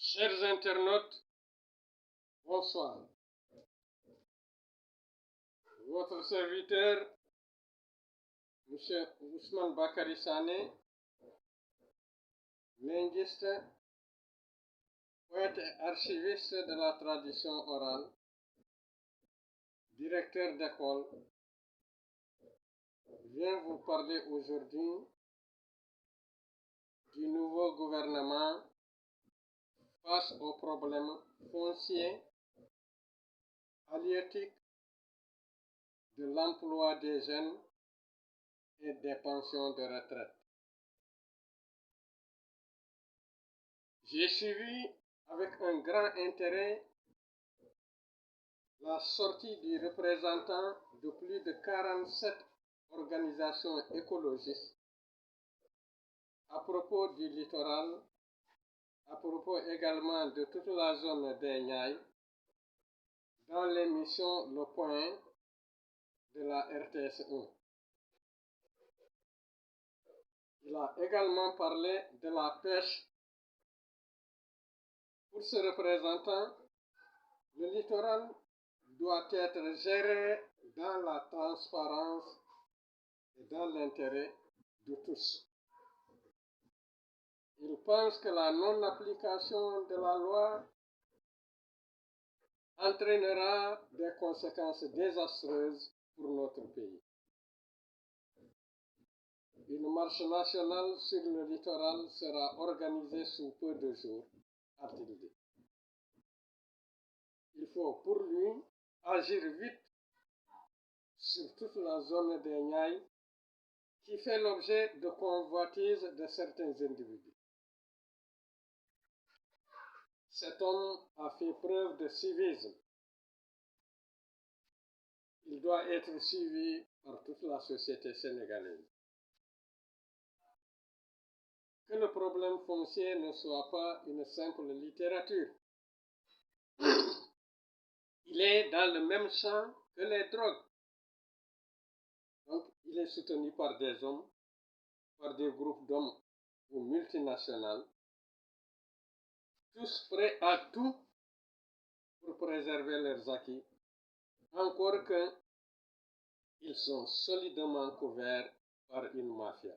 Chers internautes, bonsoir. Votre serviteur, M. Ousmane Bakary Sané, linguiste, poète et archiviste de la tradition orale, directeur d'école, vient vous parler aujourd'hui du nouveau gouvernement face aux problèmes fonciers, halieutiques, de l'emploi des jeunes et des pensions de retraite. J'ai suivi avec un grand intérêt la sortie du représentant de plus de 47 organisations écologistes à propos du littoral, à propos également de toute la zone des Niayes, dans l'émission Le Point de la RTS 1. Il a également parlé de la pêche. Pour ce représentant, le littoral doit être géré dans la transparence et dans l'intérêt de tous. Il pense que la non-application de la loi entraînera des conséquences désastreuses pour notre pays. Une marche nationale sur le littoral sera organisée sous peu de jours, a-t-il dit. Il faut pour lui agir vite sur toute la zone des Niayes qui fait l'objet de convoitises de certains individus. Cet homme a fait preuve de civisme. Il doit être suivi par toute la société sénégalaise. Que le problème foncier ne soit pas une simple littérature. Il est dans le même champ que les drogues. Donc, il est soutenu par des hommes, par des groupes d'hommes ou multinationales, tous prêts à tout pour préserver leurs acquis, encore qu'ils sont solidement couverts par une mafia.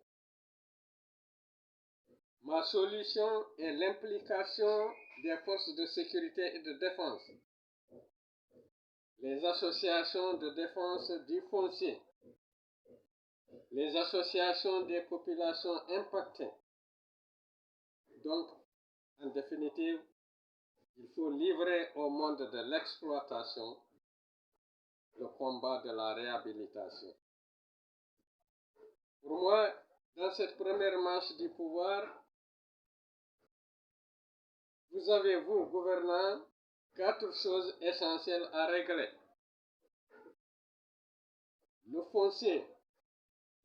Ma solution est l'implication des forces de sécurité et de défense, les associations de défense du foncier, les associations des populations impactées. Donc, en définitive, il faut livrer au monde de l'exploitation le combat de la réhabilitation. Pour moi, dans cette première marche du pouvoir, vous avez, vous, gouvernants, 4 choses essentielles à régler. Le foncier,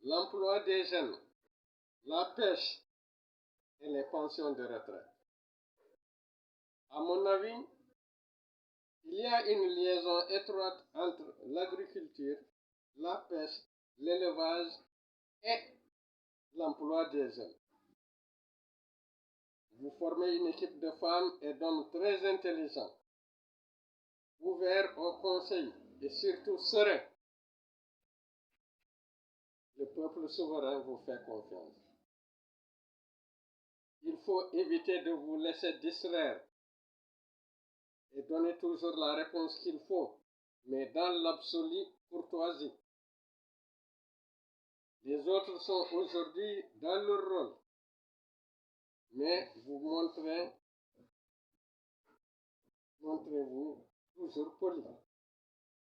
l'emploi des jeunes, la pêche et les pensions de retraite. À mon avis, il y a une liaison étroite entre l'agriculture, la pêche, l'élevage et l'emploi des jeunes. Vous formez une équipe de femmes et d'hommes très intelligents, ouverts au conseil et surtout sereins. Le peuple souverain vous fait confiance. Il faut éviter de vous laisser distraire et donner toujours la réponse qu'il faut, mais dans l'absolu courtoisie. Les autres sont aujourd'hui dans leur rôle, mais vous montrez-vous toujours poli,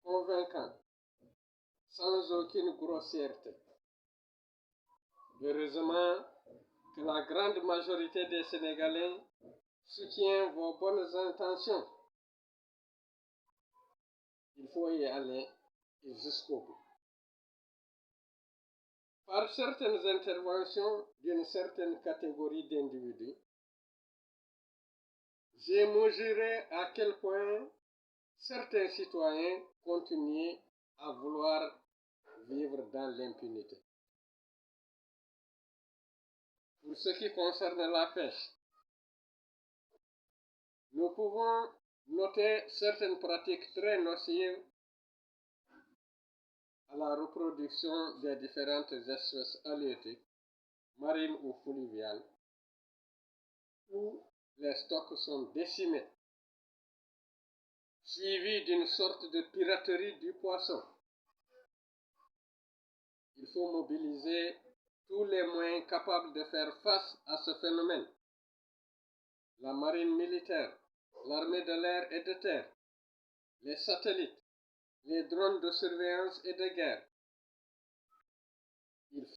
convaincant, sans aucune grossièreté. Heureusement que la grande majorité des Sénégalais soutient vos bonnes intentions. Il faut y aller jusqu'au bout. Par certaines interventions d'une certaine catégorie d'individus, j'ai mesuré à quel point certains citoyens continuent à vouloir vivre dans l'impunité. Pour ce qui concerne la pêche, Nous pouvons noter certaines pratiques très nocives à la reproduction des différentes espèces halieutiques, marines ou fluviales, où les stocks sont décimés, suivis d'une sorte de piraterie du poisson. Il faut mobiliser tous les moyens capables de faire face à ce phénomène. La marine militaire, l'armée de l'air et de terre, les satellites, les drones de surveillance et de guerre,